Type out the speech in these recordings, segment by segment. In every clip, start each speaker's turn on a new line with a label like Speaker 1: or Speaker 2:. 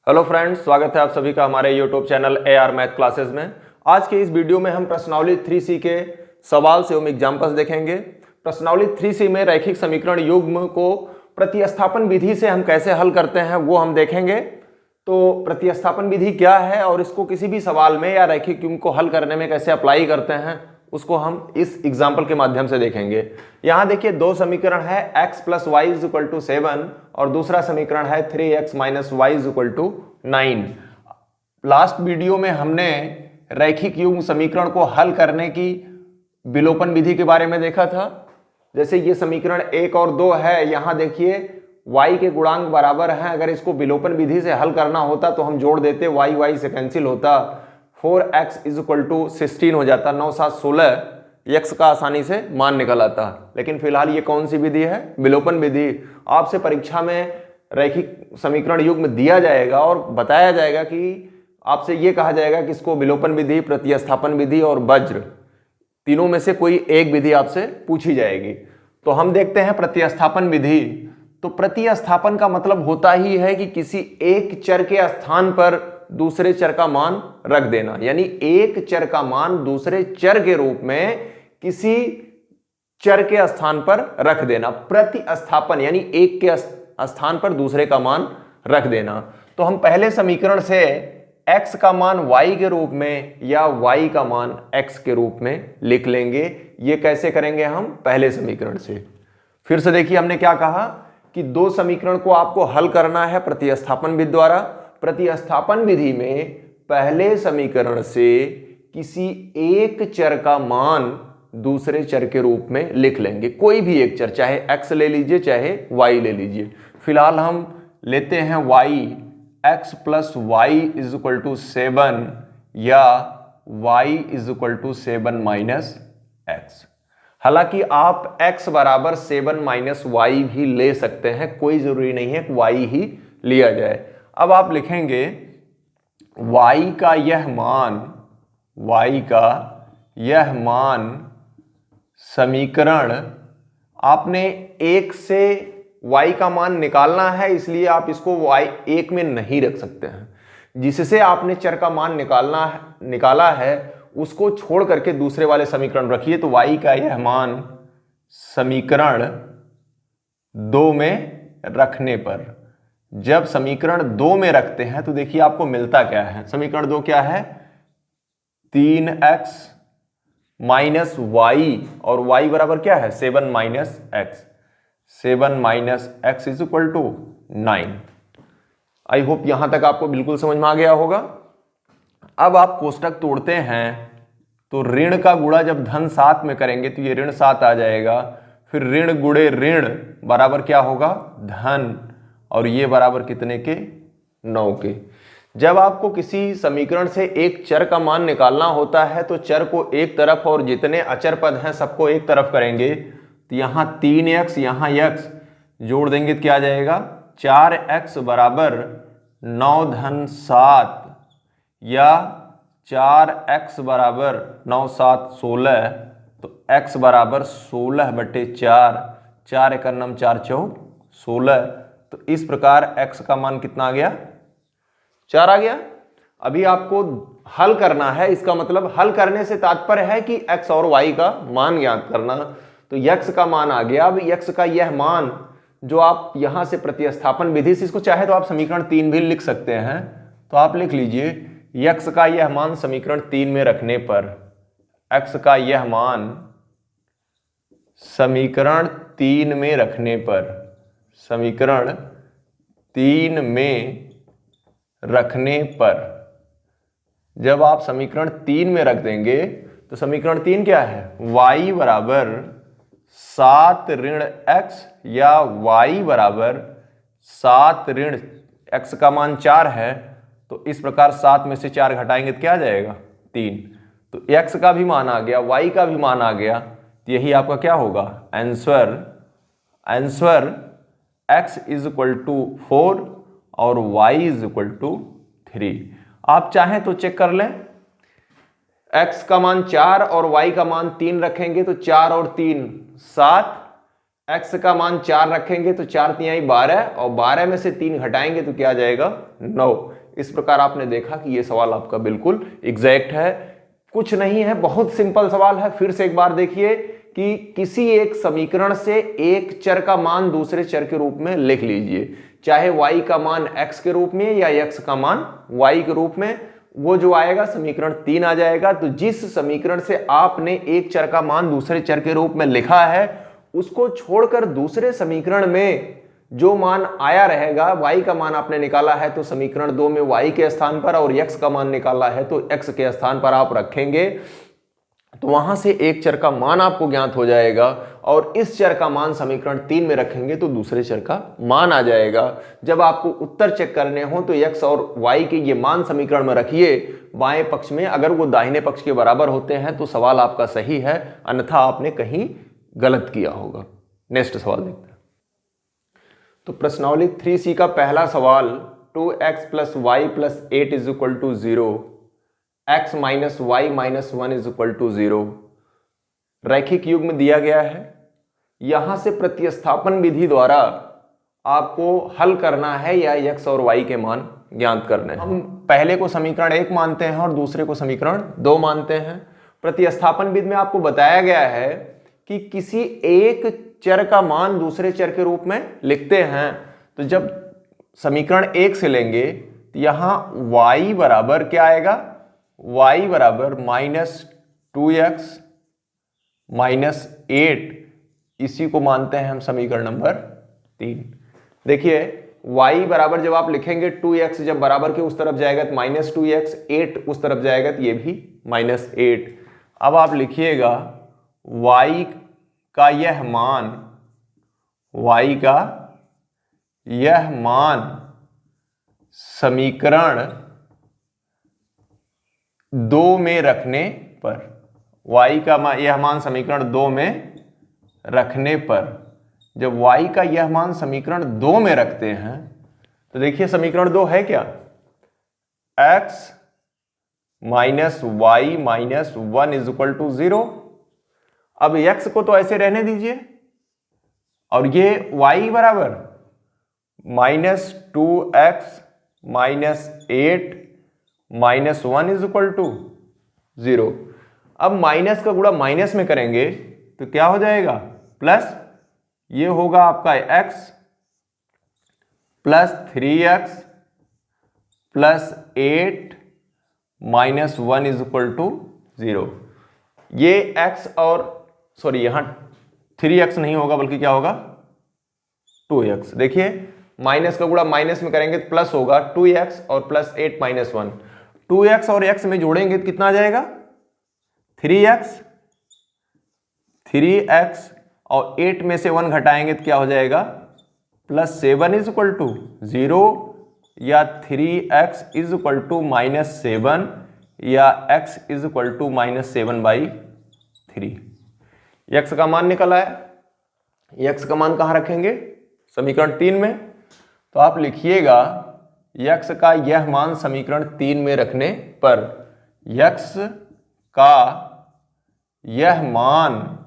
Speaker 1: Hello friends, स्वागत है आप सभी का हमारे YouTube channel AR math classes में। आज के इस वीडियो में हम प्रश्नावली 3C के सवाल से हम एग्जाम्पल्स देखेंगे। प्रश्नावली 3C में रैखिक समीकरण युग्म को प्रतिस्थापन विधि से हम कैसे हल करते हैं वो हम देखेंगे। तो प्रतिस्थापन विधि क्या है और इसको किसी भी सवाल में या रैखिक युग्म को हल करने में कैसे अप्लाई करते हैं उसको हम इस एग्जाम्पल के माध्यम से देखेंगे। यहां देखिए दो समीकरण है x + y = 7 और दूसरा समीकरण है 3x - y = 9। लास्ट वीडियो में हमने रैखिक युग्म समीकरण को हल करने की विलोपन विधि के बारे में देखा था। जैसे ये समीकरण 1 और 2 है, यहां देखिए y के गुणांक बराबर हैं। अगर इसको विलोपन विधि से हल करना होता तो हम जोड़ देते, y से कैंसिल होता, 4x = 16 हो जाता, 9 7 16, x का आसानी से मान निकल आता। लेकिन फिलहाल ये कौन सी विधि है? विलोपन विधि। आपसे परीक्षा में रैखिक समीकरण युग्म दिया जाएगा और बताया जाएगा कि आपसे ये कहा जाएगा कि इसको विलोपन विधि, प्रतिस्थापन विधि और वज्र तीनों में से कोई एक विधि आपसे पूछी जाएगी। तो हम देखते हैं प्रतिस्थापन विधि। तो प्रतिस्थापन का मतलब होता ही है कि किसी एक चर के स्थान पर दूसरे चर का मान रख देना, यानी एक चर का मान दूसरे चर के रूप में किसी चर के स्थान पर रख देना। प्रतिस्थापन यानी एक के स्थान पर दूसरे का मान रख देना। तो हम पहले समीकरण से x का मान y के रूप में या y का मान x के रूप में लिख लेंगे। ये कैसे करेंगे? हम पहले समीकरण से। फिर से देखिए हमने क्या कहा कि दो समीकरण को आपको हल करना है प्रतिस्थापन विधि द्वारा। प्रतिस्थापन विधि में पहले समीकरण से किसी एक चर का मान दूसरे चर के रूप में लिख लेंगे। कोई भी एक चर, चाहे x ले लीजिए चाहे y ले लीजिए। फिलहाल हम लेते हैं y, x + y = 7 या y = 7 - x। हालांकि आप x = 7 - y भी ले सकते हैं, कोई जरूरी नहीं है कि y ही लिया जाए। अब आप लिखेंगे y का यह मान समीकरण, आपने 1 से y का मान निकालना है, इसलिए आप इसको y 1 में नहीं रख सकते हैं। जिससे आपने चर का मान निकाला है उसको छोड़ करके दूसरे वाले समीकरण रखिए। तो y का यह मान समीकरण 2 में रखने पर, जब समीकरण 2 में रखते हैं तो देखिए आपको मिलता क्या है। समीकरण 2 क्या है? 3x - y और y बराबर क्या है? 7 - x। 7 - x = 9। आई होप यहां तक आपको बिल्कुल समझ में आ गया होगा। अब आप कोष्टक तोड़ते हैं तो ऋण का गुणा जब धन 7 में करेंगे तो ये ऋण 7 आ जाएगा। फिर ऋण गुणे ऋण बराबर क्या होगा? धन, और ये बराबर कितने के? 9 के। जब आपको किसी समीकरण से एक चर का मान निकालना होता है तो चर को एक तरफ और जितने अचर पद हैं सबको एक तरफ करेंगे। तो यहाँ 3x, यहाँ x जोड़ देंगे तो क्या आ जाएगा? 4x = 9 धन 7 या 4x = 9 7 16। तो x = 16/4, 4 × 9 4 4 16। तो इस प्रकार x का मान कितना आ गया? 4 आ गया। अभी आपको हल करना है, इसका मतलब हल करने से तात्पर्य है कि x और y का मान ज्ञात करना। तो x का मान आ गया। अब x का यह मान जो आप यहां से प्रतिस्थापन विधि से, इसको चाहे तो आप समीकरण 3 भी लिख सकते हैं। तो आप लिख लीजिए x का यह मान समीकरण 3 में रखने पर, x का यह मान समीकरण 3 में रखने पर, समीकरण 3 में रखने पर, जब आप समीकरण 3 में रख देंगे तो समीकरण 3 क्या है? y = 7 ऋण x या y = 7 ऋण x का मान 4 है। तो इस प्रकार 7 में से 4 घटाएंगे तो क्या आ जाएगा? 3। तो x का भी मान आ गया, y का भी मान आ गया। तो यही आपका क्या होगा? आंसर x = 4 और y = 3। आप चाहें तो चेक कर लें, x का मान 4 और y का मान 3 रखेंगे तो 4 और 3 7, x का मान 4 रखेंगे तो 4 तिहाई 12 और 12 में से 3 घटाएंगे तो क्या आ जाएगा 9। इस प्रकार आपने देखा कि ये सवाल आपका बिल्कुल एग्जैक्ट है, कुछ नहीं है, बहुत सिंपल सवाल है। फिर से एक बार देखिए कि किसी एक समीकरण से एक चर का मान दूसरे चर के रूप में लिख लीजिए, चाहे y का मान x के रूप में या x का मान y के रूप में, वो जो आएगा समीकरण 3 आ जाएगा। तो जिस समीकरण से आपने एक चर का मान दूसरे चर के रूप में लिखा है उसको छोड़कर दूसरे समीकरण में जो मान आया रहेगा, y का मान आपने निकाला है तो समीकरण 2 में y के स्थान पर, और x का मान निकाला है तो x के स्थान पर आप रखेंगे, तो वहां से एक चर का मान आपको ज्ञात हो जाएगा और इस चर का मान समीकरण 3 में रखेंगे तो दूसरे चर का मान आ जाएगा। जब आपको उत्तर चेक करने हो तो x और y के ये मान समीकरण में रखिए बाएं पक्ष में, अगर वो दाहिने पक्ष के बराबर होते हैं तो सवाल आपका सही है, अन्यथा आपने कहीं गलत किया होगा। नेक्स्ट सवाल देखते हैं। तो प्रश्नावली 3C का पहला सवाल 2x plus y plus 8 is equal to 0, x minus y minus 1 is equal to 0 रैखिक युग्म दिया गया है। यहां से प्रतिस्थापन विधि द्वारा आपको हल करना है या x और y के मान ज्ञात करने हैं। हम पहले को समीकरण 1 मानते हैं और दूसरे को समीकरण 2 मानते हैं। प्रतिस्थापन विधि में आपको बताया गया है कि किसी एक चर का मान दूसरे चर के रूप में लिखते हैं, तो जब समीकरण 1 से लेंगे तो यहां y बराबर क्या आएगा, y बराबर माइनस 2x माइनस 8, इसी को मानते हैं हम समीकरण नंबर 3। देखिए y बराबर जब आप लिखेंगे 2x जब बराबर के उस तरफ जाएगा तो माइनस 2x, 8 उस तरफ जाएगा तो ये भी माइनस 8। अब आप लिखिएगा y का यह मान, y का यह मान समीकरण 2 में रखने पर, y का यह मान समीकरण 2 में रखने पर, जब y का यह मान समीकरण 2 में रखते हैं तो देखिए समीकरण 2 है क्या, x minus y minus 1 is equal to 0। अब x को तो ऐसे रहने दीजिए और ये y बराबर minus 2x minus 8 minus 1 is equal to 0। अब माइनस का गुणा माइनस में करेंगे तो क्या हो जाएगा, प्लस, ये होगा आपका x plus 3x plus 8 minus 1 is equal to 0। ये x और सॉरी यहां 3x नहीं होगा बल्कि क्या होगा 2x। देखिए माइनस का गुणा माइनस में करेंगे तो प्लस होगा 2x और प्लस 8 माइनस 1। 2x और x में जोड़ेंगे तो कितना आ जाएगा 3x और 8 में से 1 घटाएंगे तो क्या हो जाएगा प्लस 7 इज इक्वल टू 0, या 3x is equal to minus 7, या x is equal to minus 7/3। x का मान निकल आया। x का मान कहां रखेंगे, समीकरण 3 में, तो आप लिखिएगा x का यह मान समीकरण 3 में रखने पर x का यह मान,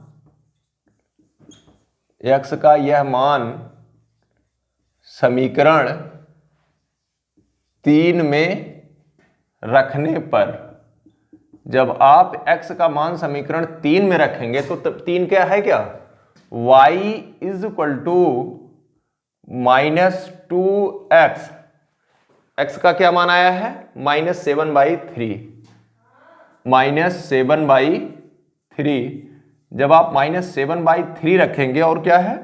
Speaker 1: x का यह मान समीकरण 3 में रखने पर, जब आप x का मान समीकरण 3 में रखेंगे तो तब 3 क्या है क्या, y is equal to minus 2x, x का क्या मान आया है माइनस 7/3, माइनस 7/3। जब आप माइनस 7/3 रखेंगे और क्या है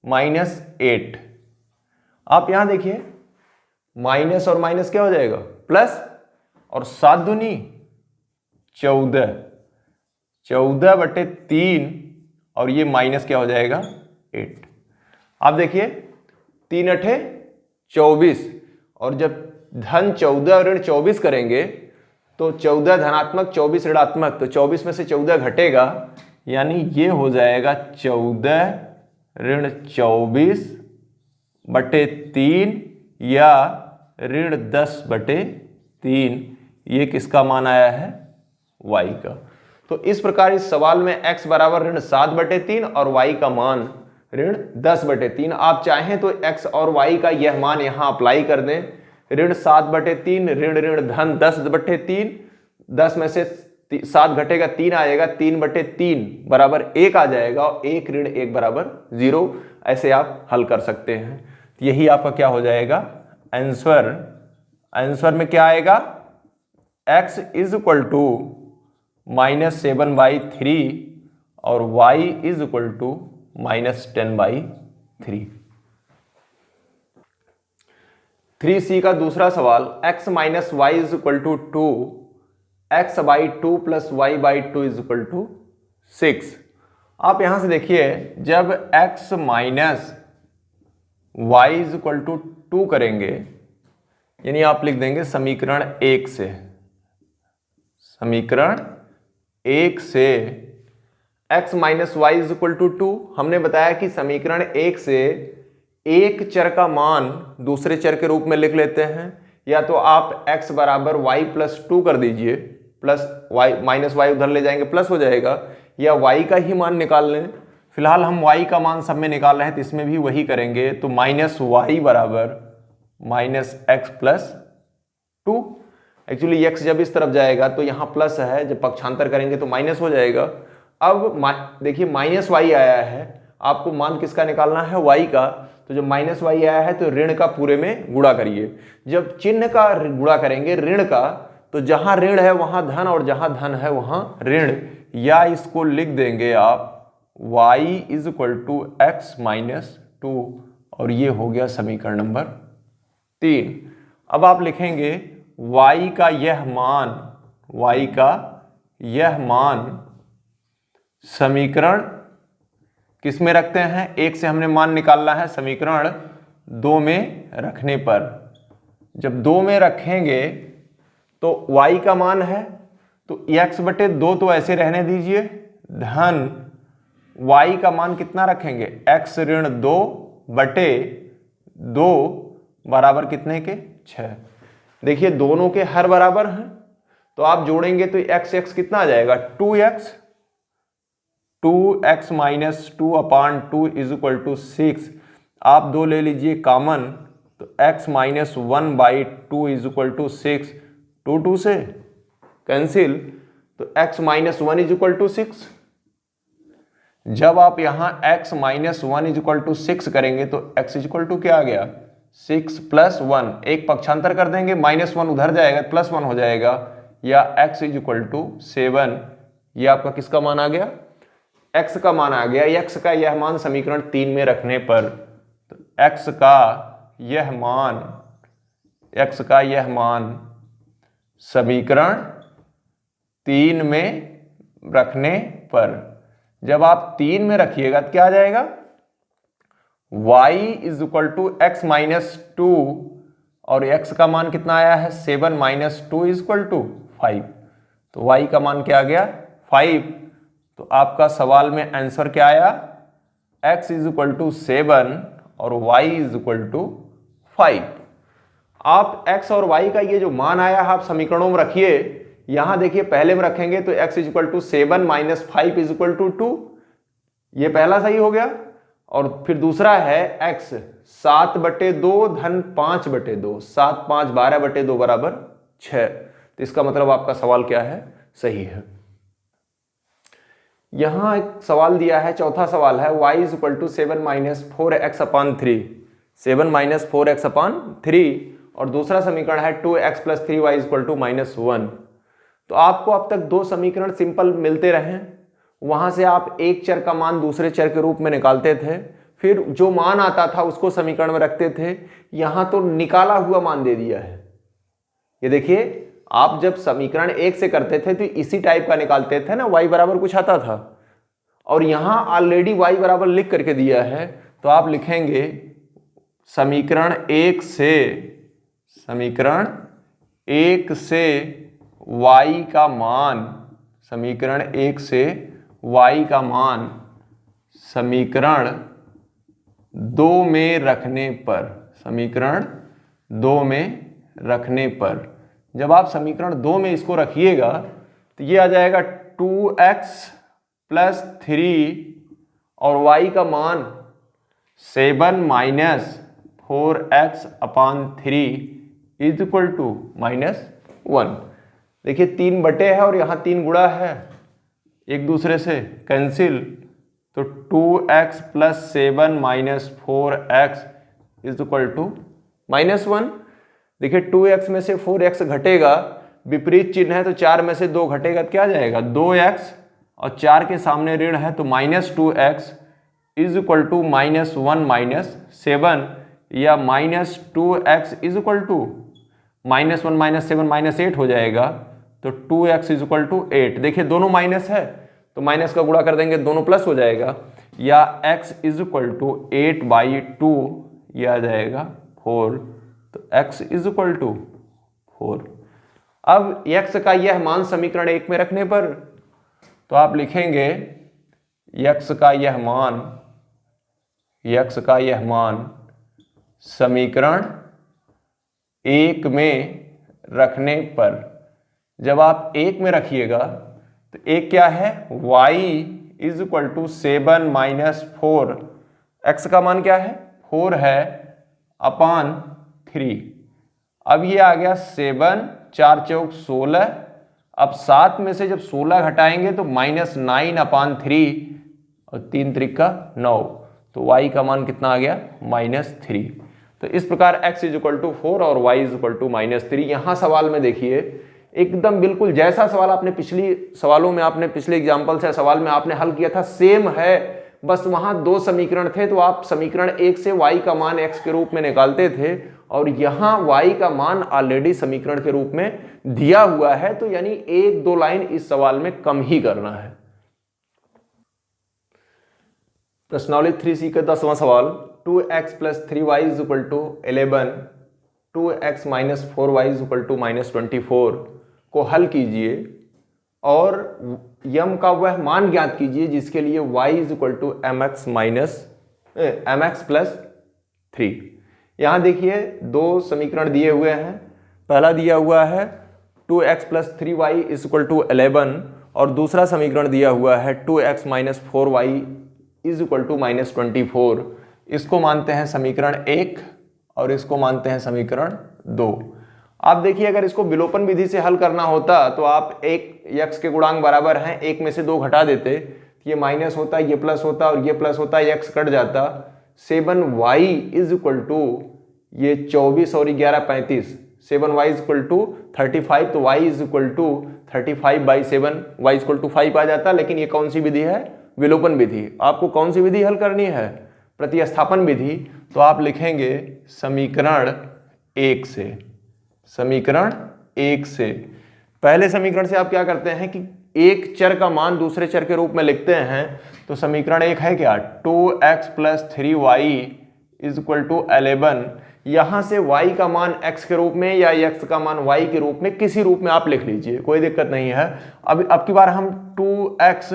Speaker 1: माइनस 8, आप यहां देखिए माइनस और माइनस क्या हो जाएगा प्लस, और 7 दूनी 14, 14/3 और ये माइनस क्या हो जाएगा 8। आप देखिए 3 8 24, और जब धन 14 और ऋण 24 करेंगे तो 14 धनात्मक 24 ऋणात्मक, तो 24 में से 14 घटेगा, यानी ये हो जाएगा 14 ऋण 24/3 या ऋण 10/3। ये किसका मान आया है y का। तो इस प्रकार इस सवाल में x बराबर ऋण 7/3 और y का मान ऋण 10/3। आप चाहें तो x और y का यह मान यहां अप्लाई कर दें, ऋण 7/3, ऋण ऋण धन 10/3, 10 में से 7 घटेगा 3 आएगा, 3/3 बराबर 1 आ जाएगा और 1 ऋण 1 बराबर 0। ऐसे आप हल कर सकते हैं। यही आपका क्या हो जाएगा आंसर। आंसर में क्या आएगा, x इज इक्वल टू -7/3 और y is equal to -10/3। 3C का दूसरा सवाल, x minus y is equal to 2, x/2 plus y/2 is equal to 6। आप यहां से देखिए, जब x minus y is equal to 2 करेंगे, यानी आप लिख देंगे समीकरण 1 से, समीकरण 1 से x minus y is equal to 2। हमने बताया कि समीकरण 1 से एक चर का मान दूसरे चर के रूप में लिख लेते हैं, या तो आप x बराबर y प्लस 2 कर दीजिए, प्लस y माइनस वाई उधर ले जाएंगे प्लस हो जाएगा, या y का ही मान निकाल लें। फिलहाल हम y का मान सब में निकाल रहे हैं तो इसमें भी वही करेंगे, तो माइनस वाई बराबर minus x plus 2। Actually x जब इस तरफ जाएगा तो यहाँ प्लस है, जब पक्षांतर करेंगे तो माइनस हो जाएगा। अब देखिए माइनस वाई आया है, आपको मान किसका निकालना है, y का। तो जब माइनस वाई आया है तो ऋण का पूरे में गुणा करिए। जब चिन्ह का गुणा करेंगे ऋण का, तो जहां ऋण है वहां धन और जहां धन है वहां ऋण, या इसको लिख देंगे आप y is equal to x minus 2, और ये हो गया समीकरण नंबर 3। अब आप लिखेंगे y का यह मान, y का यह मान समीकरण किस में रखते हैं, 1 से हमने मान निकालना है, समीकरण 2 में रखने पर। जब 2 में रखेंगे तो y का मान है तो x/2 तो ऐसे रहने दीजिए, धन y का मान कितना रखेंगे, x ऋण 2/2 बराबर कितने के, 6। देखिए दोनों के हर बराबर हैं, तो आप जोड़ेंगे तो x कितना आ जाएगा, 2x minus 2/2 is equal to 6। आप 2 ले लीजिए कॉमन, तो x minus 1/2 is equal to 6, 2 से कैंसिल, तो x minus 1 is equal to 6। जब आप यहां x minus 1 is equal to 6 करेंगे तो x इज इक्वल टू क्या आ गया, 6 प्लस 1, एक पक्षांतर कर देंगे, -1 उधर जाएगा +1 हो जाएगा, या x इज इक्वल टू 7। ये आपका किसका मान आ गया, x का मान आ गया। x का यह मान समीकरण 3 में रखने पर, तो x का यह मान समीकरण 3 में रखने पर, जब आप 3 में रखिएगा तो क्या आ जाएगा, y is equal to x minus 2, और x का मान कितना आया है, 7 माइनस 2 इज इक्वल टू 5। तो y का मान क्या आ गया, 5। तो आपका सवाल में आंसर क्या आया, x इज इक्वल टू 7 और y इज इक्वल टू 5। आप x और y का ये जो मान आया है आप समीकरणों में रखिए। यहां देखिए पहले में रखेंगे तो x is equal to 7 minus 5 is equal to 2, ये पहला सही हो गया। और फिर दूसरा है x 7/2 धन 5/2, 7 5 12/2 बराबर 6। तो इसका मतलब आपका सवाल क्या है, सही है। यहां एक सवाल दिया है, चौथा सवाल है y is equal to 7 minus 4x/3, 7 minus 4x/3, और दूसरा समीकरण है 2x plus 3y is equal to -1। तो आपको अब तक 2 समीकरण सिंपल मिलते रहे, वहां से आप एक चर का मान दूसरे चर के रूप में निकालते थे, फिर जो मान आता था उसको समीकरण में रखते थे। यहां तो निकाला हुआ मान दे दिया है। ये देखिए आप जब समीकरण 1 से करते थे तो इसी टाइप का निकालते थे ना, y बराबर कुछ आता था, और यहां ऑलरेडी y बराबर लिख करके दिया है। तो आप लिखेंगे समीकरण 1 से y का मान, समीकरण 1 से y का मान समीकरण 2 में रखने पर, समीकरण 2 में रखने पर, जब आप समीकरण 2 में इसको रखिएगा तो ये आ जाएगा 2x प्लस 3 और y का मान 7 minus 4x upon 3 is equal to -1। देखिए 3 बटे है और यहाँ 3 गुणा है, एक दूसरे से कैंसिल, तो 2x plus 7 minus 4x is equal to -1। देखिए 2x में से 4x घटेगा, विपरीत चिन्ह है तो 4 में से 2 घटेगा तो क्या आ जाएगा 2x, और 4 के सामने ऋण है तो -2x is equal to -1 minus 7, या -2x is equal to -1 minus 7 -8 हो जाएगा, तो 2x इज इक्वल टू 8। देखिए दोनों माइनस है तो माइनस का गुणा कर देंगे, दोनों प्लस हो जाएगा, या x इज इक्वल टू 8/2, यह आ जाएगा 4, तो x इज इक्वल टू 4। अब x का यह मान समीकरण 1 में रखने पर तो आप लिखेंगे x का यह मान समीकरण 1 में रखने पर, जब आप 1 में रखिएगा तो 1 क्या है, y is equal to 7 minus 4, x का मान क्या है 4 है, अपान 3। अब ये आ गया 7, 4 चौक 16, अब 7 में से जब 16 घटाएंगे तो -9 अपान 3, और 3 त्रिक का 9, तो y का मान कितना आ गया -3। तो इस प्रकार x इज इक्वल टू 4 और y इज इक्वल टू -3। यहाँ सवाल में देखिए एकदम बिल्कुल जैसा सवाल आपने पिछले एग्जाम्पल से सवाल में आपने हल किया था सेम है, बस वहां 2 समीकरण थे तो आप समीकरण 1 से y का मान x के रूप में निकालते थे, और यहाँ y का मान ऑलरेडी समीकरण के रूप में दिया हुआ है, तो यानी 1-2 लाइन इस सवाल में कम ही करना है। प्रश्नावली 3C का 10वां सवाल, 2x plus 3y is equal to 11, 2x minus 4y is equal to -24 को हल कीजिए और यम का वह मान ज्ञात कीजिए जिसके लिए y is equal to mx plus 3। यहाँ देखिए 2 समीकरण दिए हुए हैं, पहला दिया हुआ है 2x plus 3y is equal to 11, और दूसरा समीकरण दिया हुआ है 2x minus 4y is equal to -24। इसको मानते हैं समीकरण 1 और इसको मानते हैं समीकरण 2। आप देखिए अगर इसको विलोपन विधि से हल करना होता तो आप x के गुणांक बराबर हैं, 1 में से 2 घटा देते, ये माइनस होता, ये प्लस होता और ये प्लस होता, x कट जाता, 7y इज इक्वल टू ये 24 और 11 35, 7y इज इक्वल टू 35, तो y is equal to 35/7, y is equal to 5 आ जाता। लेकिन ये कौन सी विधि है, विलोपन विधि। आपको कौन सी विधि हल करनी है, प्रतिस्थापन विधि, तो आप लिखेंगे समीकरण 1 से, समीकरण 1 से। पहले समीकरण से आप क्या करते हैं कि एक चर का मान दूसरे चर के रूप में लिखते हैं, तो समीकरण 1 है क्या, 2x plus 3y is equal to 11। यहां से y का मान x के रूप में या x का मान y के रूप में, किसी रूप में आप लिख लीजिए, कोई दिक्कत नहीं है। अब की बार हम 2x,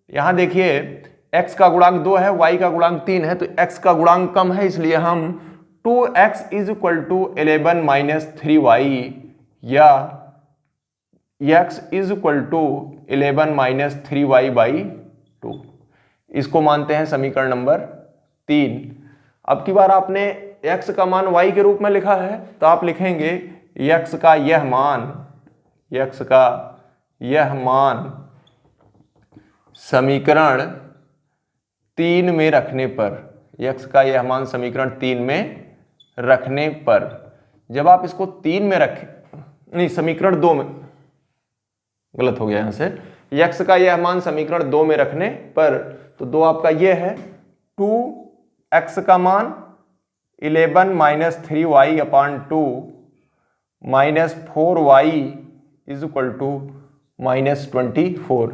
Speaker 1: यहां देखिए x का गुणांक 2 है, y का गुणांक 3 है, तो x का गुणांक कम है, इसलिए हम 2x is equal to 11 minus 3y, या x is equal to 11 minus 3y/2, इसको मानते हैं समीकरण नंबर 3। अब की बार आपने x का मान y के रूप में लिखा है, तो आप लिखेंगे x का यह मान समीकरण 3 में रखने पर, x का यह मान समीकरण 3 में रखने पर, जब आप इसको 3 में रखें, नहीं समीकरण 2 में, गलत हो गया यहां से, x का यह मान समीकरण 2 में रखने पर, तो 2 आपका यह है, 2x का मान 11 minus 3y/2 minus 4y is equal to -24।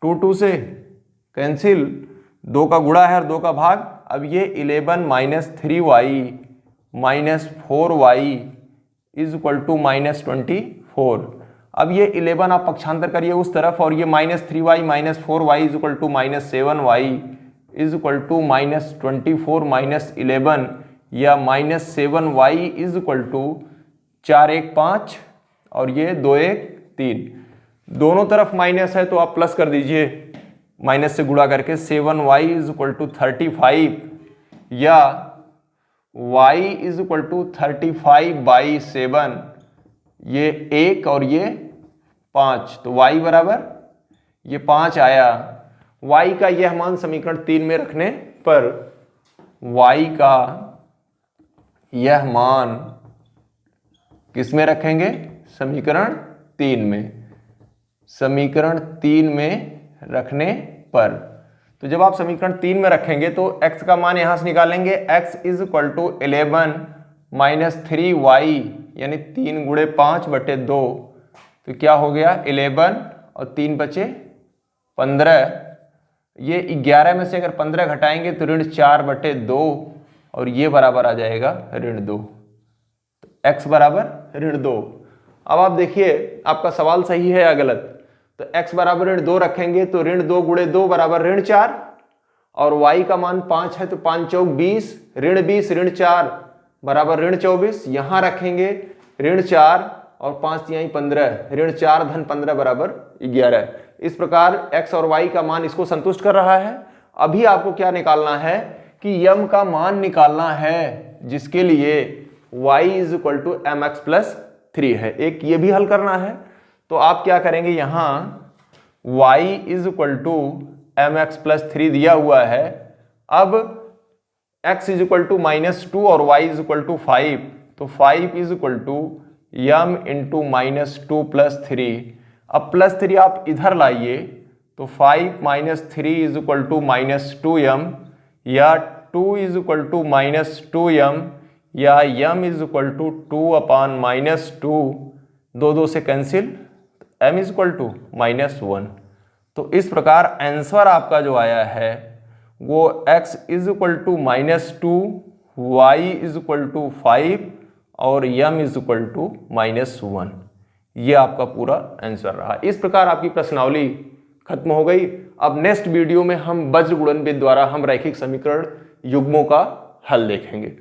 Speaker 1: 2 से कैंसिल, 2 का गुणा है और 2 का भाग, अब ये 11 minus 3y minus 4y is equal to -24। अब ये 11 आप पक्षांतर करिए उस तरफ, और ये -3y minus 4y is equal to -7y is equal to -24 minus 11, या -7y इज इक्वल टू 4 1 5 और ये 2 1 3। दोनों तरफ माइनस है तो आप प्लस कर दीजिए, माइनस से गुणा करके 7y इज इक्वल टू 35, या y इज इक्वल टू 35/7, ये 1 और ये 5, तो y बराबर ये 5 आया। y का यह मान समीकरण 3 में रखने पर y का यह मान किस में रखेंगे? समीकरण 3 में। समीकरण 3 में रखने पर, तो जब आप समीकरण 3 में रखेंगे तो x का मान यहां से निकालेंगे, x is equal to 11 minus 3y यानी 3 गुणे 5/2, तो क्या हो गया 11 और 3 बचे 15। ये 11 में से अगर 15 घटाएंगे तो ऋण 4/2 और ये बराबर आ जाएगा ऋण 2, तो x बराबर ऋण 2। अब आप देखिए आपका सवाल सही है या गलत। तो x बराबर ऋण 2 रखेंगे तो ऋण 2 गुणे 2 बराबर ऋण 4, और y का मान 5 है तो 5 चौक 20, ऋण 20 ऋण 4 बराबर ऋण 24। यहां रखेंगे ऋण 4 और 5 यहीं 15, ऋण 4 धन 15 बराबर 11। इस प्रकार x और y का मान इसको संतुष्ट कर रहा है। अभी आपको क्या निकालना है कि यम का मान निकालना है, जिसके लिए y is equal to mx+3 है। एक ये भी हल करना है, तो आप क्या करेंगे, यहां y is equal to mx+3 दिया हुआ है। अब x इज इक्वल टू -2 और y इज इक्वल टू 5, तो 5 is equal to m into -2 + 3। अब +3 आप इधर लाइए तो 5 - 3 इज इक्वल टू -2m, या 2 इज इक्वल टू -2m, या m इज इक्वल टू 2/-2, 2 से cancel, m is equal to -1। तो इस प्रकार आंसर आपका जो आया है वो x is equal to -2, y is equal to 5 और m इज इक्वल टू -1। ये आपका पूरा आंसर रहा। इस प्रकार आपकी प्रश्नावली खत्म हो गई। अब नेक्स्ट वीडियो में हम वज्र गुणनविधि द्वारा हम रैखिक समीकरण युग्मों का हल देखेंगे।